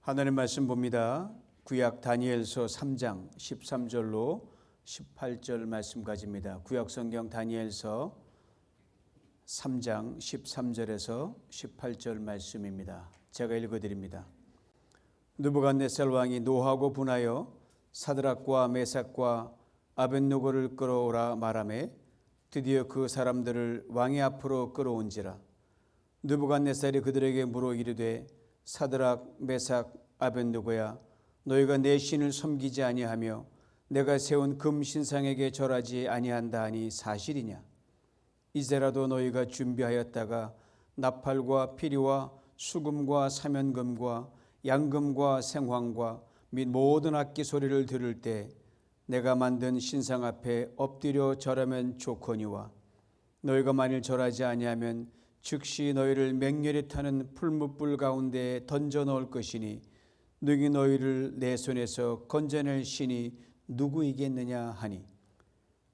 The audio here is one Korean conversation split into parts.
하나님 말씀 봅니다. 구약 다니엘서 3장 13절로 18절 말씀까지입니다. 구약 성경 다니엘서 3장 13절에서 18절 말씀입니다. 제가 읽어드립니다. 느부갓네살 왕이 노하고 분하여 사드락과 메삭과 아벳느고를 끌어오라 말하매 드디어 그 사람들을 왕의 앞으로 끌어온지라. 느부갓네살이 그들에게 물어 이르되 사드락 메삭 아벳느고야, 너희가 내 신을 섬기지 아니하며 내가 세운 금 신상에게 절하지 아니한다 하니 사실이냐? 이제라도 너희가 준비하였다가 나팔과 피리와 수금과 사면금과 양금과 생황과 및 모든 악기 소리를 들을 때 내가 만든 신상 앞에 엎드려 절하면 좋거니와 너희가 만일 절하지 아니하면 즉시 너희를 맹렬히 타는 풀무불 가운데 던져 넣을 것이니 능히 너희를 내 손에서 건져낼 신이 누구이겠느냐 하니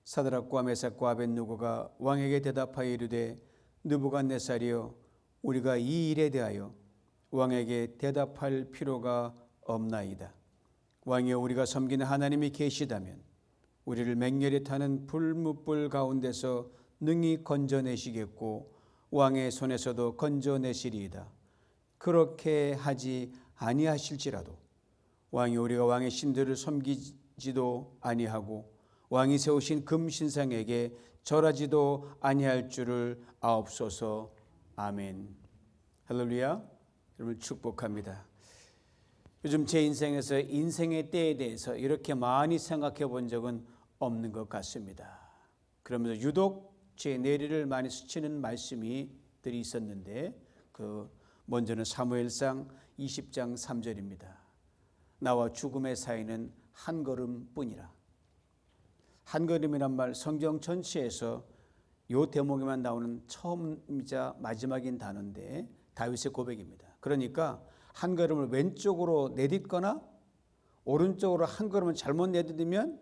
사드락과 메삭과 아벳느고가 왕에게 대답하여 이르되 느부갓네살이여, 우리가 이 일에 대하여 왕에게 대답할 필요가 없나이다. 왕이여, 우리가 섬기는 하나님이 계시다면 우리를 맹렬히 타는 풀무불 가운데서 능히 건져내시겠고 왕의 손에서도 건져내시리이다. 그렇게 하지 아니하실지라도 왕이 우리가 왕의 신들을 섬기지도 아니하고 왕이 세우신 금신상에게 절하지도 아니할 줄을 아옵소서. 아멘. 할렐루야. 여러분 축복합니다. 요즘 제 인생에서 인생의 때에 대해서 이렇게 많이 생각해 본 적은 없는 것 같습니다. 그러면서 유독 제 뇌리를 많이 스치는 말씀들이 있었는데 먼저는 사무엘상 20장 3절입니다. 나와 죽음의 사이는 한 걸음뿐이라. 한 걸음이란 말 성경 전체에서 이 대목에만 나오는 처음이자 마지막인 단어인데 다윗의 고백입니다. 그러니까 한 걸음을 왼쪽으로 내딛거나 오른쪽으로 한 걸음을 잘못 내딛으면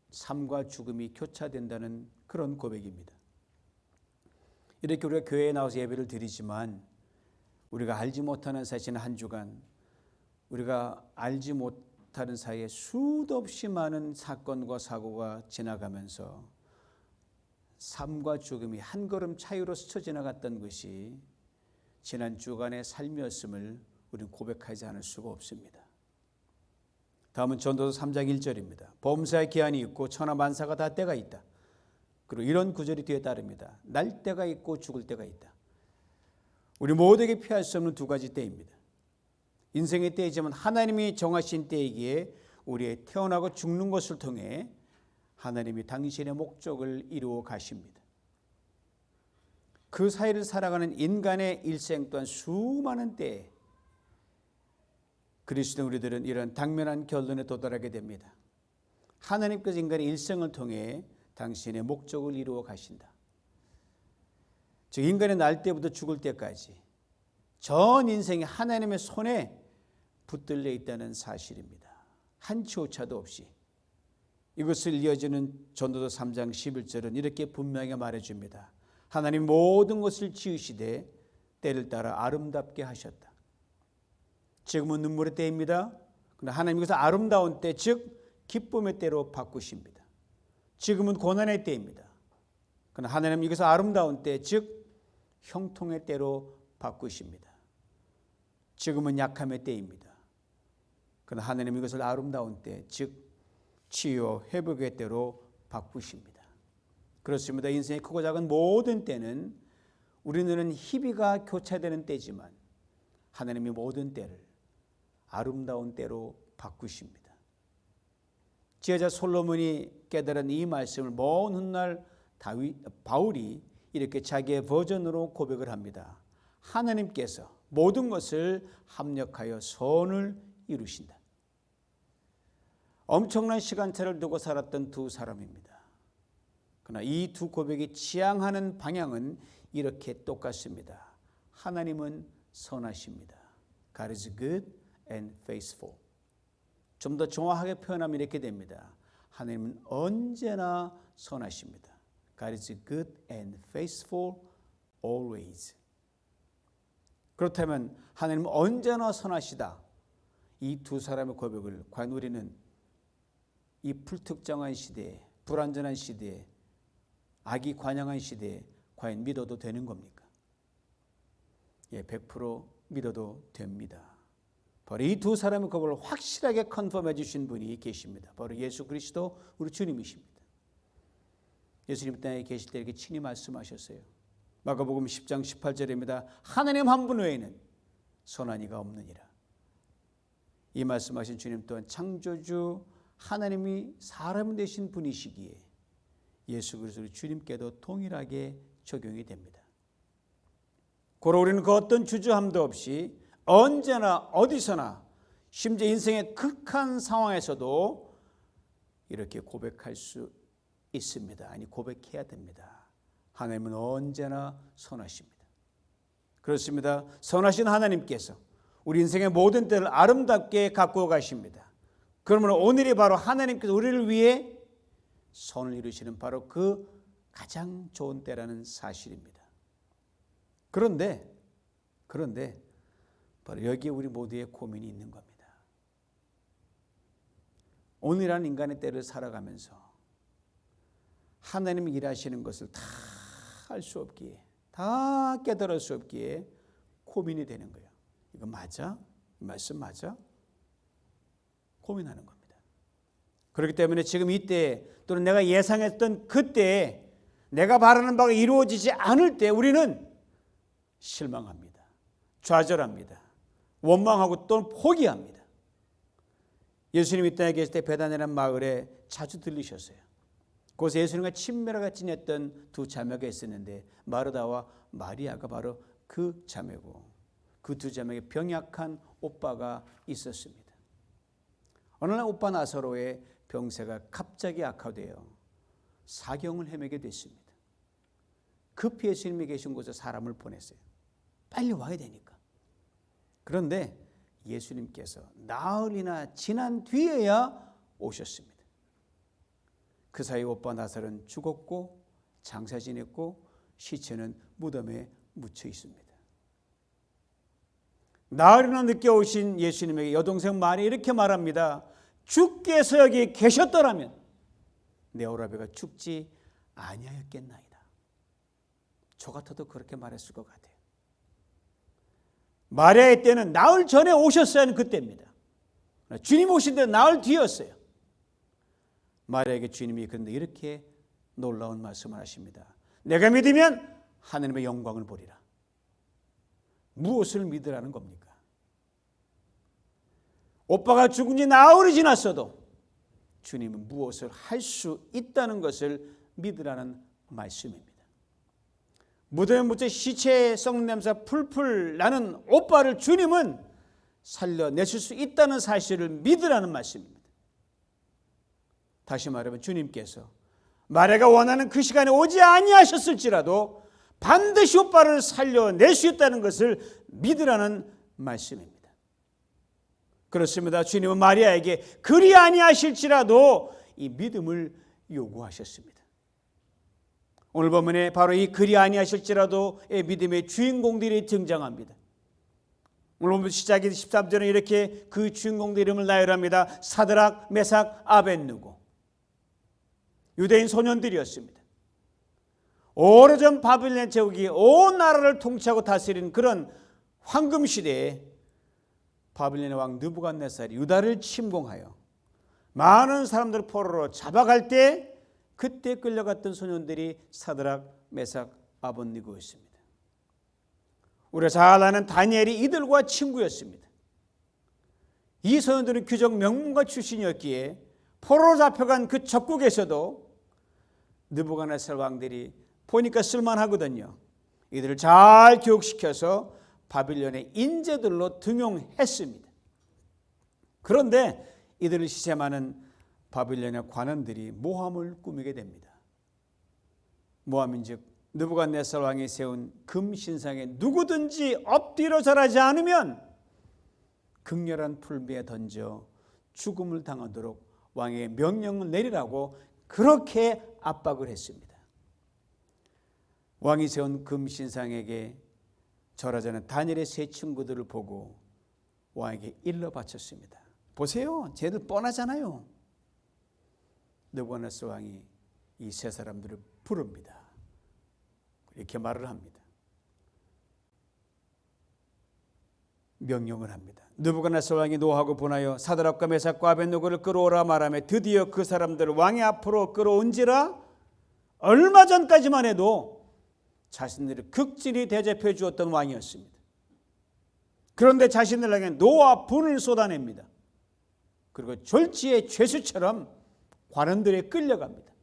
삶과 죽음이 교차된다는 그런 고백입니다. 이렇게 우리가 교회에 나와서 예배를 드리지만 우리가 알지 못하는 사실은 한 주간 우리가 알지 못하는 사이에 수도 없이 많은 사건과 사고가 지나가면서 삶과 죽음이 한 걸음 차이로 스쳐 지나갔던 것이 지난 주간의 삶이었음을 우리는 고백하지 않을 수가 없습니다. 다음은 전도서 3장 1절입니다. 범사에 기한이 있고 천하 만사가 다 때가 있다. 그리고 이런 구절이 뒤에 따릅니다. 날 때가 있고 죽을 때가 있다. 우리 모두에게 피할 수 없는 두 가지 때입니다. 인생의 때이지만 하나님이 정하신 때이기에 우리의 태어나고 죽는 것을 통해 하나님이 당신의 목적을 이루어 가십니다. 그 사이를 살아가는 인간의 일생 또한 수많은 때에 그리스도 우리들은 이런 당면한 결론에 도달하게 됩니다. 하나님께서 인간의 일생을 통해 당신의 목적을 이루어 가신다. 즉 인간의 날 때부터 죽을 때까지 전 인생이 하나님의 손에 붙들려 있다는 사실입니다. 한치 오차도 없이. 이것을 이어지는 전도서 3장 11절은 이렇게 분명히 말해줍니다. 하나님 모든 것을 지으시되 때를 따라 아름답게 하셨다. 지금은 눈물의 때입니다. 그러나 하나님께서 아름다운 때, 즉 기쁨의 때로 바꾸십니다. 지금은 고난의 때입니다. 그러나 하나님 이것을 아름다운 때, 즉 형통의 때로 바꾸십니다. 지금은 약함의 때입니다. 그러나 하나님 이것을 아름다운 때, 즉 치유 회복의 때로 바꾸십니다. 그렇습니다. 인생의 크고 작은 모든 때는 우리는 희비가 교차되는 때지만 하나님이 모든 때를 아름다운 때로 바꾸십니다. 지혜자 솔로몬이 깨달은 이 말씀을 먼 훗날 바울이 이렇게 자기의 버전으로 고백을 합니다. 하나님께서 모든 것을 합력하여 선을 이루신다. 엄청난 시간차를 두고 살았던 두 사람입니다. 그러나 이 두 고백이 지향하는 방향은 이렇게 똑같습니다. 하나님은 선하십니다. God is good and faithful. 좀 더 정확하게 표현하면 이렇게 됩니다. 하나님은 언제나 선하십니다. God is good and faithful always. 그렇다면 하나님은 언제나 선하시다. 이 두 사람의 고백을 과연 우리는 이 불특정한 시대에, 불안전한 시대에, 악이 관영한 시대에 과연 믿어도 되는 겁니까? 예, 100% 믿어도 됩니다. 바로 이 두 사람의 고백을 확실하게 컨펌해 주신 분이 계십니다. 바로 예수 그리스도 우리 주님이십니다. 예수님 땅에 계실 때 이렇게 친히 말씀하셨어요. 마가복음 10장 18절입니다. 하나님 한 분 외에는 선한 이가 없느니라. 이 말씀하신 주님 또한 창조주 하나님이 사람 되신 분이시기에 예수 그리스도 주님께도 동일하게 적용이 됩니다. 고로 우리는 그 어떤 주저함도 없이 언제나 어디서나 심지어 인생의 극한 상황에서도 이렇게 고백할 수 있습니다. 아니 고백해야 됩니다. 하나님은 언제나 선하십니다. 그렇습니다. 선하신 하나님께서 우리 인생의 모든 때를 아름답게 가꾸어 가십니다. 그러면 오늘이 바로 하나님께서 우리를 위해 선을 이루시는 바로 그 가장 좋은 때라는 사실입니다. 그런데 바로 여기에 우리 모두의 고민이 있는 겁니다. 오늘이라는 인간의 때를 살아가면서 하나님이 일하시는 것을 다 알 수 없기에, 다 깨달을 수 없기에 고민이 되는 거예요. 이거 맞아? 이 말씀 맞아? 고민하는 겁니다. 그렇기 때문에 지금 이때 또는 내가 예상했던 그때에 내가 바라는 바가 이루어지지 않을 때 우리는 실망합니다. 좌절합니다. 원망하고 또는 포기합니다. 예수님이 이 땅에 계실 때 베다니라는 마을에 자주 들리셨어요. 그곳에 예수님과 친밀하게 지냈던 두 자매가 있었는데 마르다와 마리아가 바로 그 자매고 그 두 자매에게 병약한 오빠가 있었습니다. 어느 날 오빠 나사로의 병세가 갑자기 악화되어 사경을 헤매게 됐습니다. 급히 예수님이 계신 곳에 사람을 보냈어요. 빨리 와야 되니까. 그런데 예수님께서 나흘이나 지난 뒤에야 오셨습니다. 그 사이 오빠 나사로는 죽었고 장사 지냈고 시체는 무덤에 묻혀 있습니다. 나흘이나 늦게 오신 예수님에게 여동생 마리아 이렇게 말합니다. 주께서 여기 계셨더라면 내 오라비가 죽지 아니하였겠나이다. 저 같아도 그렇게 말했을 것 같아요. 마리아의 때는 나흘 전에 오셨어야 하는 그때입니다. 주님 오신 데는 나흘 뒤였어요. 마리아에게 주님이 그런데 이렇게 놀라운 말씀을 하십니다. 내가 믿으면 하나님의 영광을 보리라. 무엇을 믿으라는 겁니까? 오빠가 죽은 지 나흘이 지났어도 주님은 무엇을 할 수 있다는 것을 믿으라는 말씀입니다. 무덤에 묻혀 시체의 썩는 냄새가 풀풀 나는 오빠를 주님은 살려내실 수 있다는 사실을 믿으라는 말씀입니다. 다시 말하면 주님께서 마리아가 원하는 그 시간에 오지 아니하셨을지라도 반드시 오빠를 살려낼 수 있다는 것을 믿으라는 말씀입니다. 그렇습니다. 주님은 마리아에게 그리 아니하실지라도 이 믿음을 요구하셨습니다. 오늘 본문에 바로 이 그리 아니하실지라도의 믿음의 주인공들이 등장합니다. 오늘 본문 시작이 13절에 이렇게 그 주인공들 이름을 나열합니다. 사드락, 메삭, 아벳느고. 유대인 소년들이었습니다. 오래전 바빌론 제국이 온 나라를 통치하고 다스린 그런 황금 시대에 바빌론의 왕 느부갓네살이 유다를 침공하여 많은 사람들을 포로로 잡아갈 때 그때 끌려갔던 소년들이 사드락, 메삭, 아벳느고였습니다. 우리가 잘 아는 다니엘이 이들과 친구였습니다. 이 소년들은 귀족 명문가 출신이었기에 포로로 잡혀간 그 적국에서도 느부갓네살 왕들이 보니까 쓸만하거든요. 이들을 잘 교육시켜서 바빌론의 인재들로 등용했습니다. 그런데 이들을 시샘하는 바빌론의 관원들이 모함을 꾸미게 됩니다. 모함인즉 느부갓네살 왕이 세운 금신상에 누구든지 엎드려 절하지 않으면 극렬한 풀무에 던져 죽음을 당하도록 왕의 명령을 내리라고 그렇게 압박을 했습니다. 왕이 세운 금신상에게 절하자는 다니엘의 세 친구들을 보고 왕에게 일러 바쳤습니다. 보세요, 쟤들 뻔하잖아요. 느부갓네살 왕이 이 세 사람들을 부릅니다. 이렇게 말을 합니다. 명령을 합니다. 느부갓네살 왕이 노하고 분하여 사드락과 메삭과 아벳느고를 끌어오라 말하며 드디어 그 사람들을 왕의 앞으로 끌어온지라. 얼마 전까지만 해도 자신들을 극진히 대접해 주었던 왕이었습니다. 그런데 자신들에게 노와 분을 쏟아냅니다. 그리고 졸지의 죄수처럼 관원들에 끌려갑니다.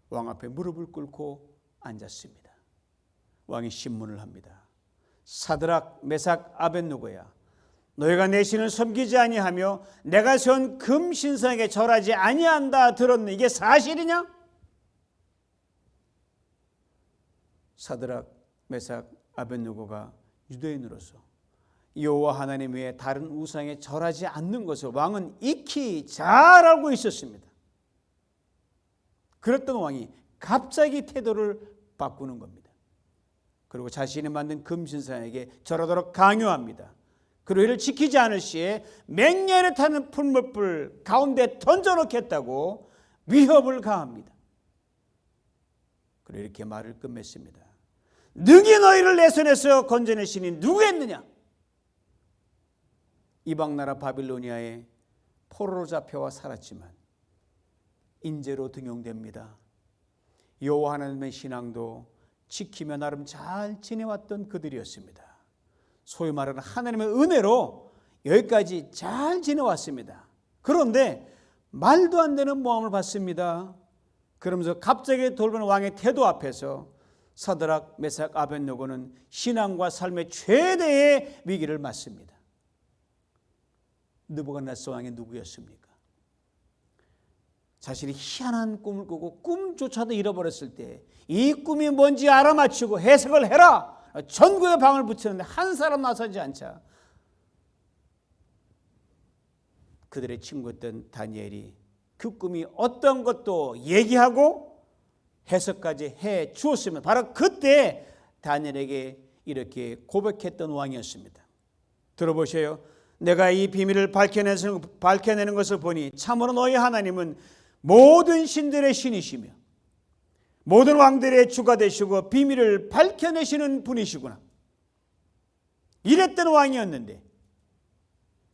왕 앞에 무릎을 꿇고 앉았습니다. 왕이 신문을 합니다. 사드락, 메삭, 아벳느고야, 너희가 내 신을 섬기지 아니하며 내가 세운 금 신상에게 절하지 아니한다 들었네. 이게 사실이냐? 사드락, 메삭, 아벳느고가 유대인으로서 여호와 하나님 외에 다른 우상에 절하지 않는 것을 왕은 익히 잘 알고 있었습니다. 그랬던 왕이 갑자기 태도를 바꾸는 겁니다. 그리고 자신이 만든 금신상에게 절하도록 강요합니다. 그리고 이를 지키지 않을 시에 맹렬히 타는 풀무불 가운데 던져놓겠다고 위협을 가합니다. 그리고 이렇게 말을 끝맺습니다. 능히 너희를 내 손에서 건져낼 신이 누구겠느냐? 이방 나라 바빌로니아에 포로로 잡혀와 살았지만 인재로 등용됩니다. 여호와 하나님의 신앙도 지키며 나름 잘 지내왔던 그들이었습니다. 소위 말하는 하나님의 은혜로 여기까지 잘 지내왔습니다. 그런데 말도 안 되는 모함을 받습니다. 그러면서 갑자기 돌변 왕의 태도 앞에서 사드락, 메삭, 아벳느고는 신앙과 삶의 최대의 위기를 맞습니다. 느부갓네살 왕이 누구였습니까? 자신이 희한한 꿈을 꾸고 꿈조차도 잃어버렸을 때 이 꿈이 뭔지 알아맞히고 해석을 해라! 전국에 방을 붙이는데 한 사람 나서지 않자 그들의 친구였던 다니엘이 그 꿈이 어떤 것도 얘기하고 해석까지 해 주었으면 바로 그때 다니엘에게 이렇게 고백했던 왕이었습니다. 들어보세요. 내가 이 비밀을 밝혀내는 것을 보니 참으로 너희 하나님은 모든 신들의 신이시며 모든 왕들의 주가 되시고 비밀을 밝혀내시는 분이시구나. 이랬던 왕이었는데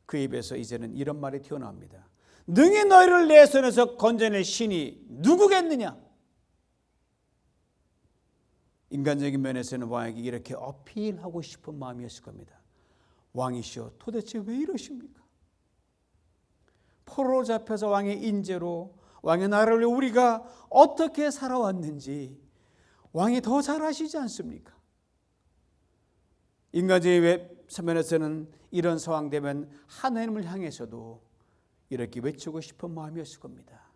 그 입에서 이제는 이런 말이 튀어나옵니다. 능히 너희를 내 손에서 건져낼 신이 누구겠느냐? 인간적인 면에서는 왕에게 이렇게 어필하고 싶은 마음이었을 겁니다. 왕이시여, 도대체 왜 이러십니까? 포로로 잡혀서 왕의 인재로 왕의 나라를 위해 우리가 어떻게 살아왔는지 왕이 더 잘 아시지 않습니까? 인간적인 면에서는 이런 상황 되면 하나님을 향해서도 이렇게 외치고 싶은 마음이었을 겁니다.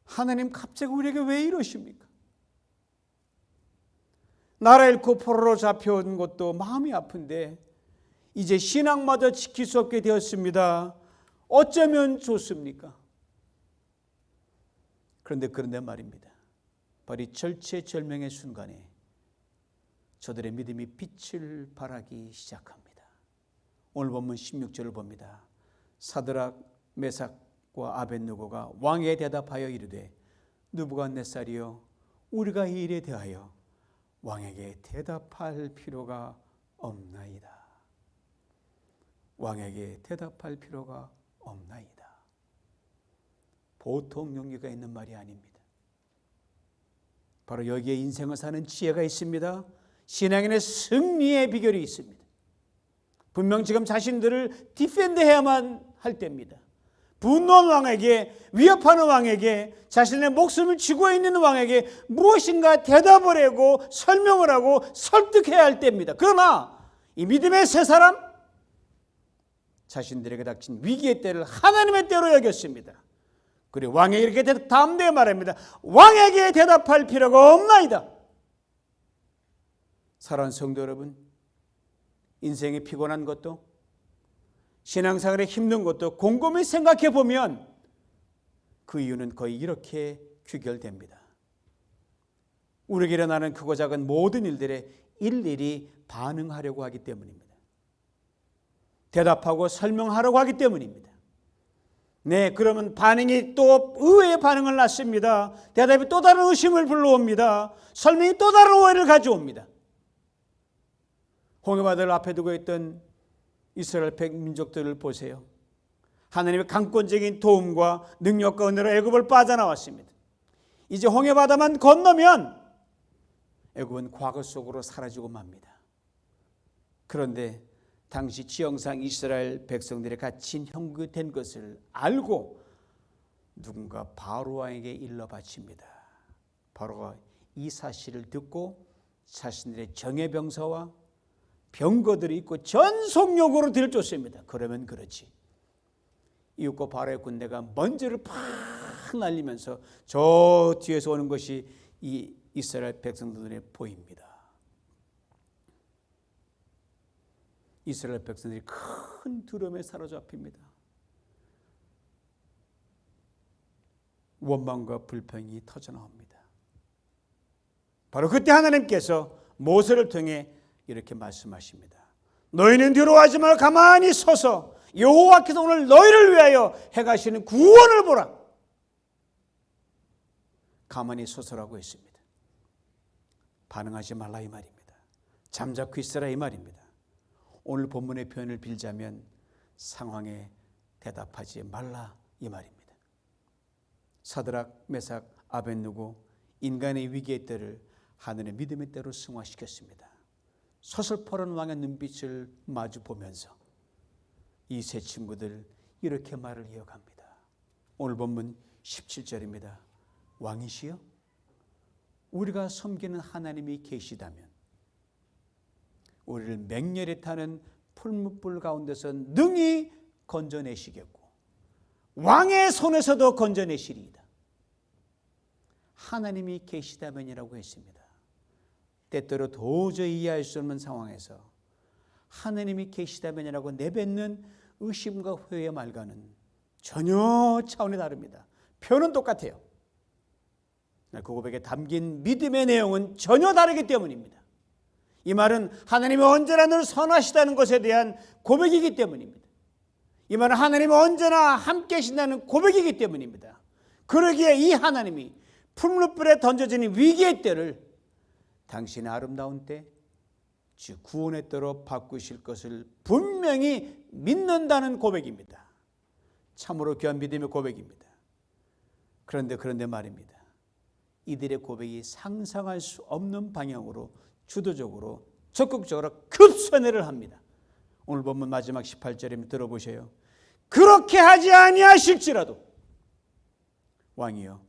하나님, 갑자기 우리에게 왜 이러십니까? 나라 잃고 포로로 잡혀온 것도 마음이 아픈데 이제 신앙마저 지킬 수 없게 되었습니다. 어쩌면 좋습니까? 그런데 말입니다. 바로 이 절체절명의 순간에 저들의 믿음이 빛을 발하기 시작합니다. 오늘 본문 16절을 봅니다. 사드락, 메삭과 아벳느고가 왕에 대답하여 이르되 느부갓네살이여, 우리가 이 일에 대하여 왕에게 대답할 필요가 없나이다. 왕에게 대답할 필요가 없나이다. 보통 용기가 있는 말이 아닙니다. 바로 여기에 인생을 사는 지혜가 있습니다. 신앙인의 승리의 비결이 있습니다. 분명 지금 자신들을 디펜드해야만 할 때입니다. 분노한 왕에게, 위협하는 왕에게, 자신의 목숨을 쥐고 있는 왕에게 무엇인가 대답을 하고 설명을 하고 설득해야 할 때입니다. 그러나 이 믿음의 세 사람, 자신들에게 닥친 위기의 때를 하나님의 때로 여겼습니다. 그리고 왕에게 이렇게 담대히 말합니다. 왕에게 대답할 필요가 없나이다. 사랑하는 성도 여러분, 인생이 피곤한 것도 신앙생활에 힘든 것도 곰곰이 생각해 보면 그 이유는 거의 이렇게 귀결됩니다. 우리에게 일어나는 크고 작은 모든 일들에 일일이 반응하려고 하기 때문입니다. 대답하고 설명하려고 하기 때문입니다. 네, 그러면 반응이 또 의외의 반응을 낳습니다. 대답이 또 다른 의심을 불러옵니다. 설명이 또 다른 오해를 가져옵니다. 홍해바다를 앞에 두고 있던 이스라엘 백민족들을 보세요. 하나님의 강권적인 도움과 능력과 은혜로 애굽을 빠져나왔습니다. 이제 홍해바다만 건너면 애굽은 과거 속으로 사라지고 맙니다. 그런데 당시 지형상 이스라엘 백성들이 갇힌 형국된 것을 알고 누군가 바로 왕에게 일러 바칩니다. 바로가 이 사실을 듣고 자신들의 정예병사와 병거들이 있고 전속력으로 들쫓습니다. 그러면 그렇지. 이웃과 바로의 군대가 먼지를 팍 날리면서 저 뒤에서 오는 것이 이 이스라엘 백성들 눈에 보입니다. 이스라엘 백성들이 큰 두려움에 사로잡힙니다. 원망과 불평이 터져나옵니다. 바로 그때 하나님께서 모세를 통해 이렇게 말씀하십니다. 너희는 두려워하지 말고 가만히 서서 여호와께서 오늘 너희를 위하여 행하시는 구원을 보라. 가만히 서서라고 했습니다. 반응하지 말라 이 말입니다. 잠자코 있으라 이 말입니다. 오늘 본문의 표현을 빌자면 상황에 대답하지 말라 이 말입니다. 사드락, 메삭, 아벳느고 인간의 위기의 때를 하늘의 믿음의 때로 승화시켰습니다. 서슬퍼런 왕의 눈빛을 마주 보면서 이 세 친구들 이렇게 말을 이어갑니다. 오늘 본문 17절입니다. 왕이시여 우리가 섬기는 하나님이 계시다면 우리를 맹렬히 타는 풀무불 가운데서 능히 건져내시겠고 왕의 손에서도 건져내시리이다. 하나님이 계시다면이라고 했습니다. 때때로 도저히 이해할 수 없는 상황에서 하나님이 계시다면이라고 내뱉는 의심과 회의 말과는 전혀 차원이 다릅니다. 표현은 똑같아요. 그 고백에 담긴 믿음의 내용은 전혀 다르기 때문입니다. 이 말은 하나님이 언제나 늘 선하시다는 것에 대한 고백이기 때문입니다. 이 말은 하나님이 언제나 함께 계신다는 고백이기 때문입니다. 그러기에 이 하나님이 풀무불에 던져지는 위기의 때를 당신의 아름다운 때, 즉 구원의 때로 바꾸실 것을 분명히 믿는다는 고백입니다. 참으로 귀한 믿음의 고백입니다. 그런데 말입니다. 이들의 고백이 상상할 수 없는 방향으로 주도적으로 적극적으로 급선회를 합니다. 오늘 본문 마지막 18절에 들어보세요. 그렇게 하지 아니하실지라도 왕이여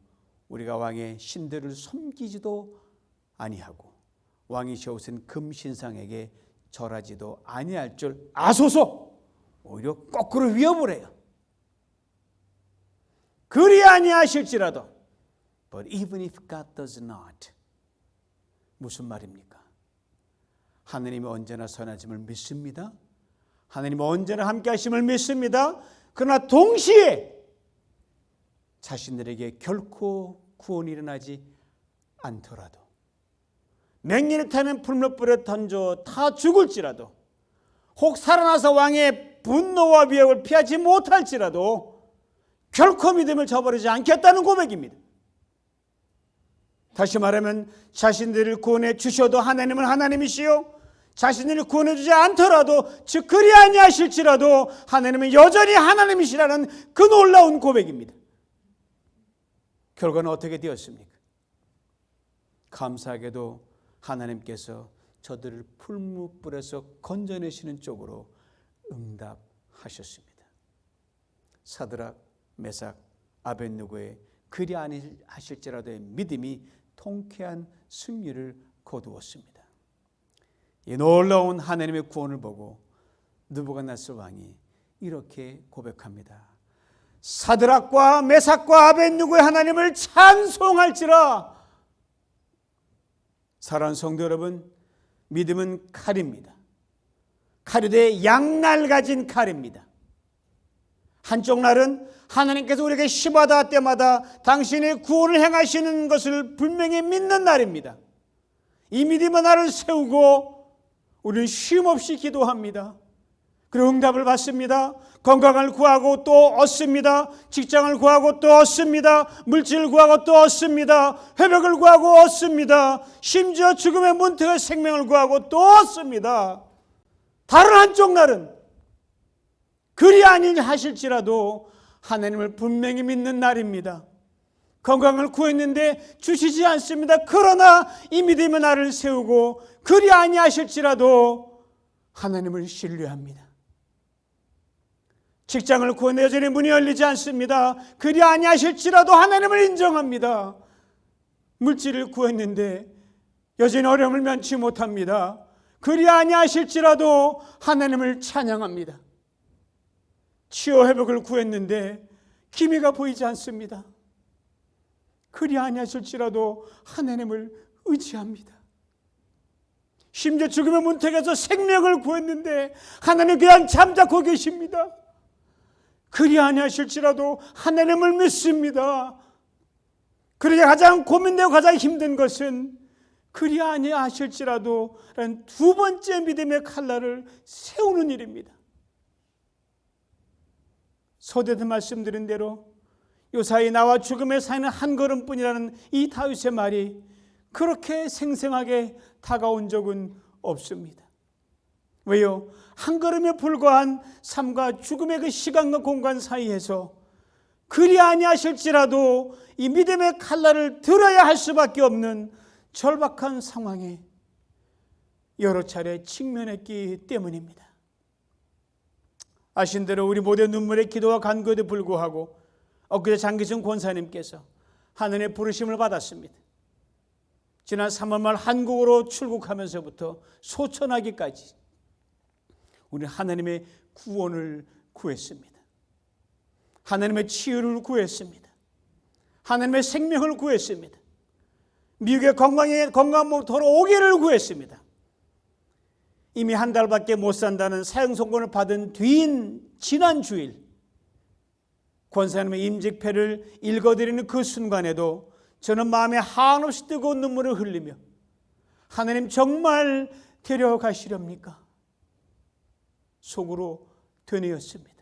우리가 왕의 신들을 섬기지도 아니하고 왕이 세우신 금신상에게 절하지도 아니할 줄 아소서. 오히려 거꾸로 위협을 해요. 그리 아니하실지라도 But even if God does not 무슨 말입니까? 하나님이 언제나 선하심을 믿습니다. 하나님이 언제나 함께 하심을 믿습니다. 그러나 동시에 자신들에게 결코 구원이 일어나지 않더라도 맹렬히 타는 풀무불에 던져 다 죽을지라도 혹 살아나서 왕의 분노와 위협을 피하지 못할지라도 결코 믿음을 저버리지 않겠다는 고백입니다. 다시 말하면 자신들을 구원해 주셔도 하나님은 하나님이시요 자신들을 구원해 주지 않더라도 즉 그리 아니하실지라도 하나님은 여전히 하나님이시라는 그 놀라운 고백입니다. 결과는 어떻게 되었습니까? 감사하게도 하나님께서 저들을 풀무불에서 건져내시는 쪽으로 응답하셨습니다. 사드락, 메삭, 아벳느고의 그리 아니하실지라도의 믿음이 통쾌한 승리를 거두었습니다. 이 놀라운 하나님의 구원을 보고 느부갓네살 왕이 이렇게 고백합니다. 사드락과 메삭과 아벳느고의 하나님을 찬송할지라. 사랑하는 성도 여러분, 믿음은 칼입니다. 칼이 돼 양날 가진 칼입니다. 한쪽 날은 하나님께서 우리에게 시마다 때마다 당신의 구원을 행하시는 것을 분명히 믿는 날입니다. 이 믿음의 나를 세우고 우리는 쉼없이 기도합니다. 그리고 응답을 받습니다. 건강을 구하고 또 얻습니다. 직장을 구하고 또 얻습니다. 물질을 구하고 또 얻습니다. 회복을 구하고 얻습니다. 심지어 죽음의 문턱의 생명을 구하고 또 얻습니다. 다른 한쪽 날은 그리 아니 하실지라도 하나님을 분명히 믿는 날입니다. 건강을 구했는데 주시지 않습니다. 그러나 이 믿음의 나를 세우고 그리 아니하실지라도 하나님을 신뢰합니다. 직장을 구했는데 여전히 문이 열리지 않습니다. 그리 아니하실지라도 하나님을 인정합니다. 물질을 구했는데 여전히 어려움을 면치 못합니다. 그리 아니하실지라도 하나님을 찬양합니다. 치유 회복을 구했는데 기미가 보이지 않습니다. 그리 아니하실지라도 하나님을 의지합니다. 심지어 죽음의 문턱에서 생명을 구했는데 하나님 그냥 잠자코 계십니다. 그리 아니하실지라도 하나님을 믿습니다. 그러게 가장 고민되고 가장 힘든 것은 그리 아니하실지라도 라는 두 번째 믿음의 칼날을 세우는 일입니다. 서두에도 말씀드린 대로 요사이 나와 죽음의 사이는 한 걸음뿐이라는 이 다윗의 말이 그렇게 생생하게 다가온 적은 없습니다. 왜요? 한 걸음에 불과한 삶과 죽음의 그 시간과 공간 사이에서 그리 아니하실지라도 이 믿음의 칼날을 들어야 할 수밖에 없는 절박한 상황에 여러 차례 직면했기 때문입니다. 아신 대로 우리 모두의 눈물의 기도와 간구에도 불구하고 엊그제 장기순 권사님께서 하늘의 부르심을 받았습니다. 지난 3월 말 한국으로 출국하면서부터 소천하기까지 우리는 하나님의 구원을 구했습니다. 하나님의 치유를 구했습니다. 하나님의 생명을 구했습니다. 미국의 건강한 돌아오기를 구했습니다. 이미 한 달밖에 못 산다는 사형선고를 받은 뒤인 지난 주일 권사님의 임직패를 읽어드리는 그 순간에도 저는 마음에 한없이 뜨거운 눈물을 흘리며 하나님 정말 데려가시렵니까? 속으로 되뇌었습니다.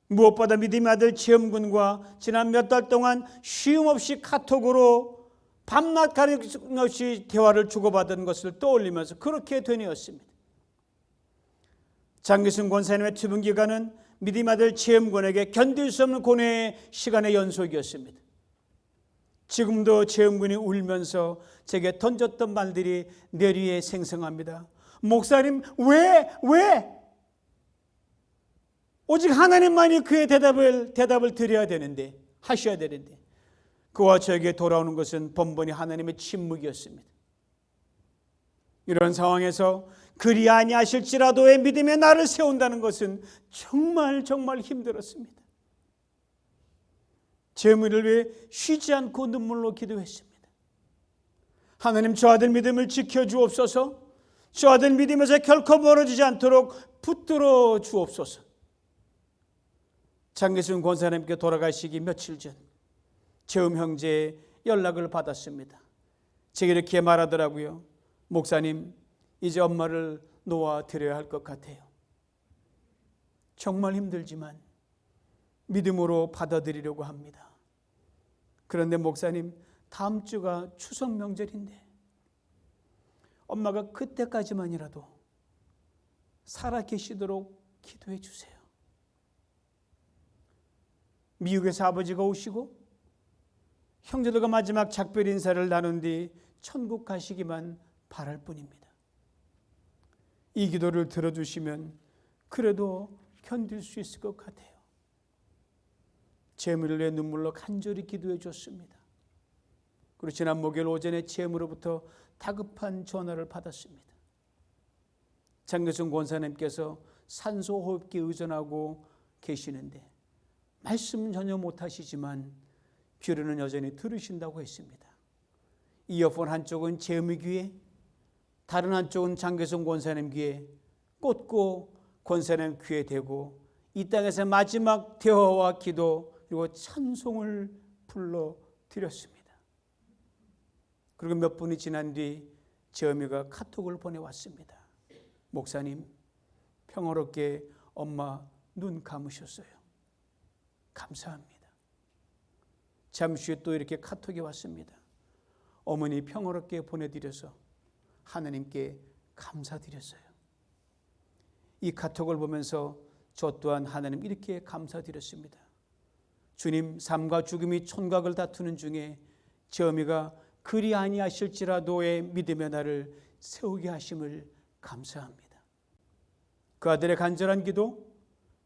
무엇보다 믿음의 아들 지엄군과 지난 몇 달 동안 쉼없이 카톡으로 밤낮 가림 없이 대화를 주고받은 것을 떠올리면서 그렇게 되뇌었습니다. 장기순 권사님의 투병 기간은 믿음의 아들 지엄군에게 견딜 수 없는 고뇌의 시간의 연속이었습니다. 지금도 지엄군이 울면서 제게 던졌던 말들이 뇌리에 생생합니다. 목사님, 왜? 오직 하나님만이 그의 대답을 드려야 되는데, 하셔야 되는데 그와 저에게 돌아오는 것은 번번이 하나님의 침묵이었습니다. 이런 상황에서 그리 아니하실지라도의 믿음의 나를 세운다는 것은 정말 힘들었습니다. 제 의미를 위해 쉬지 않고 눈물로 기도했습니다. 하나님, 저 아들 믿음을 지켜주옵소서. 저 아들 믿음에서 결코 멀어지지 않도록 붙들어 주옵소서. 장기순 권사님께 돌아가시기 며칠 전 재음 형제의 연락을 받았습니다. 제게 이렇게 말하더라고요. 목사님, 이제 엄마를 놓아드려야 할 것 같아요. 정말 힘들지만 믿음으로 받아들이려고 합니다. 그런데 목사님, 다음 주가 추석 명절인데 엄마가 그때까지만이라도 살아 계시도록 기도해 주세요. 미국에서 아버지가 오시고 형제들과 마지막 작별 인사를 나눈 뒤 천국 가시기만 바랄 뿐입니다. 이 기도를 들어주시면 그래도 견딜 수 있을 것 같아요. 재물을 내 눈물로 간절히 기도해 줬습니다. 그리고 지난 목요일 오전에 재물로부터 다급한 전화를 받았습니다. 장기순 권사님께서 산소호흡기에 의존하고 계시는데 말씀은 전혀 못하시지만 귀로는 여전히 들으신다고 했습니다. 이어폰 한쪽은 재음의 귀에, 다른 한쪽은 장기순 권사님 귀에 꽂고 권사님 귀에 대고 이 땅에서 마지막 대화와 기도 그리고 찬송을 불러드렸습니다. 그리고 몇 분이 지난 뒤 제 어머니가 카톡을 보내왔습니다. 목사님, 평화롭게 엄마 눈 감으셨어요. 감사합니다. 잠시 후에 또 이렇게 카톡이 왔습니다. 어머니 평화롭게 보내드려서 하나님께 감사드렸어요. 이 카톡을 보면서 저 또한 하나님 이렇게 감사드렸습니다. 주님, 삶과 죽음이 촌각을 다투는 중에 제 어미가 그리 아니하실지라도의 믿음의 나를 세우게 하심을 감사합니다. 그 아들의 간절한 기도,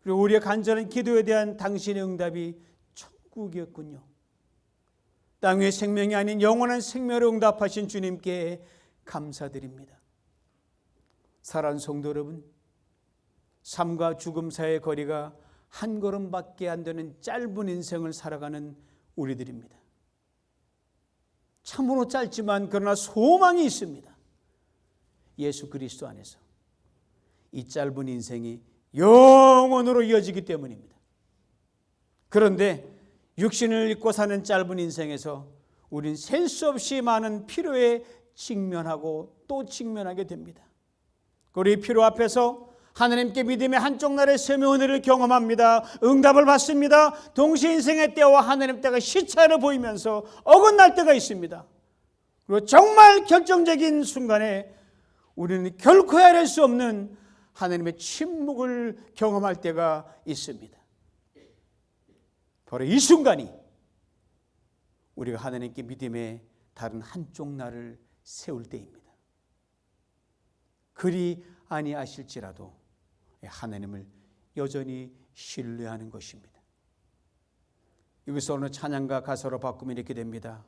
그리고 우리의 간절한 기도에 대한 당신의 응답이 천국이었군요. 땅 위의 생명이 아닌 영원한 생명으로 응답하신 주님께 감사드립니다. 사랑하는 성도 여러분, 삶과 죽음 사이의 거리가 한 걸음밖에 안 되는 짧은 인생을 살아가는 우리들입니다. 참으로 짧지만 그러나 소망이 있습니다. 예수 그리스도 안에서 이 짧은 인생이 영원으로 이어지기 때문입니다. 그런데 육신을 입고 사는 짧은 인생에서 우린 셀 수 없이 많은 필요에 직면하고 또 직면하게 됩니다. 우리 필요 앞에서 하나님께 믿음의 한쪽 날의 셈의 은혜를 경험합니다. 응답을 받습니다. 동시에 인생의 때와 하나님 때가 시차를 보이면서 어긋날 때가 있습니다. 그리고 정말 결정적인 순간에 우리는 결코 헤아릴 수 없는 하나님의 침묵을 경험할 때가 있습니다. 바로 이 순간이 우리가 하나님께 믿음의 다른 한쪽 날을 세울 때입니다. 그리 아니하실지라도 하나님을 여전히 신뢰하는 것입니다. 여기서 오늘 찬양가 가사로 바꾸면 이렇게 됩니다.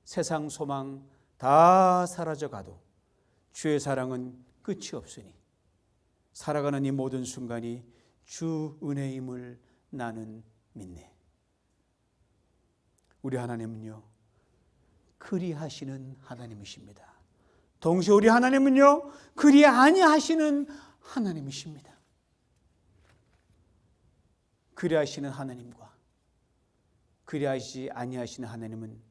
세상 소망 다 사라져가도 주의 사랑은 끝이 없으니 살아가는 이 모든 순간이 주 은혜임을 나는 믿네. 우리 하나님은요, 그리 하시는 하나님이십니다. 동시에 우리 하나님은요, 그리 아니하시는 하나님이십니다. 그리하시는 하나님과 그리하시 아니하시는 하나님은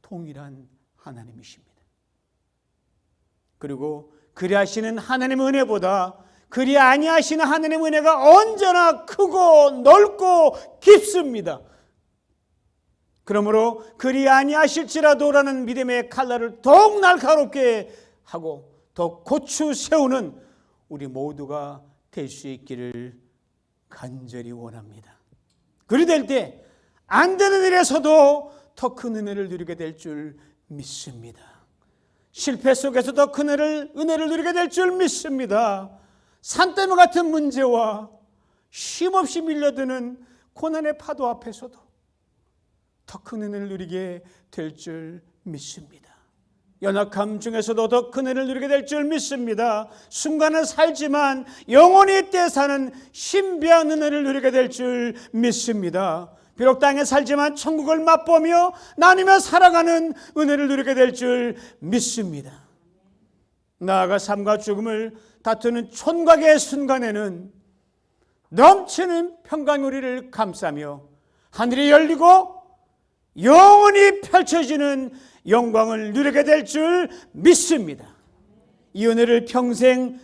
동일한 하나님이십니다. 그리고 그리하시는 하나님의 은혜보다 그리 아니하시는 하나님의 은혜가 언제나 크고 넓고 깊습니다. 그러므로 그리 아니하실지라도라는 믿음의 칼날을 더욱 날카롭게 하고 더 고추 세우는 우리 모두가 될 수 있기를 간절히 원합니다. 그리 될 때 안 되는 일에서도 더 큰 은혜를 누리게 될 줄 믿습니다. 실패 속에서 더 큰 은혜를 누리게 될 줄 믿습니다. 산더미 같은 문제와 쉼없이 밀려드는 고난의 파도 앞에서도 더 큰 은혜를 누리게 될 줄 믿습니다. 연약함 중에서도 더 큰 은혜를 누리게 될 줄 믿습니다. 순간은 살지만 영원히 때 사는 신비한 은혜를 누리게 될 줄 믿습니다. 비록 땅에 살지만 천국을 맛보며 나누며 살아가는 은혜를 누리게 될 줄 믿습니다. 나아가 삶과 죽음을 다투는 촌각의 순간에는 넘치는 평강우리를 감싸며 하늘이 열리고 영원히 펼쳐지는 영광을 누리게 될 줄 믿습니다. 이 은혜를 평생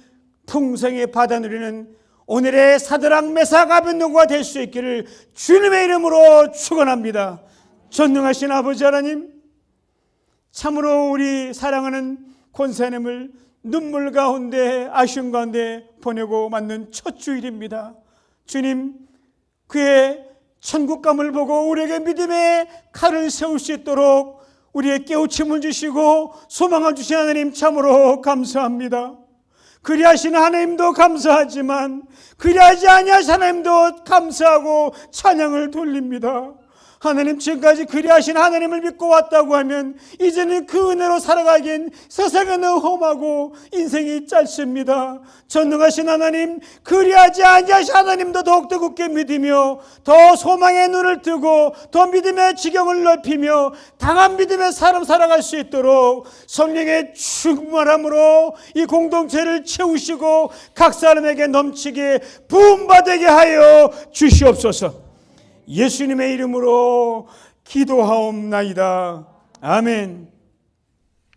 풍성히 받아 누리는 오늘의 사드락 메삭 아벳느고가 될 수 있기를 주님의 이름으로 축원합니다. 전능하신 아버지 하나님, 참으로 우리 사랑하는 권사님을 눈물 가운데 아쉬움 가운데 보내고 맞는 첫 주일입니다. 주님, 그의 천국감을 보고 우리에게 믿음의 칼을 세울 수 있도록 우리의 깨우침을 주시고 소망을 주신 하나님 참으로 감사합니다. 그리하시는 하나님도 감사하지만 그리하지 아니하신 하나님도 감사하고 찬양을 돌립니다. 하나님, 지금까지 그리하신 하나님을 믿고 왔다고 하면 이제는 그 은혜로 살아가기엔 세상은 험하고 인생이 짧습니다. 전능하신 하나님, 그리하지 아니하신 하나님도 더욱더 굳게 믿으며 더 소망의 눈을 뜨고 더 믿음의 지경을 넓히며 강한 믿음의 삶을 살아갈 수 있도록 성령의 충만함으로 이 공동체를 채우시고 각 사람에게 넘치게 부음받게 하여 주시옵소서. 예수님의 이름으로 기도하옵나이다. 아멘.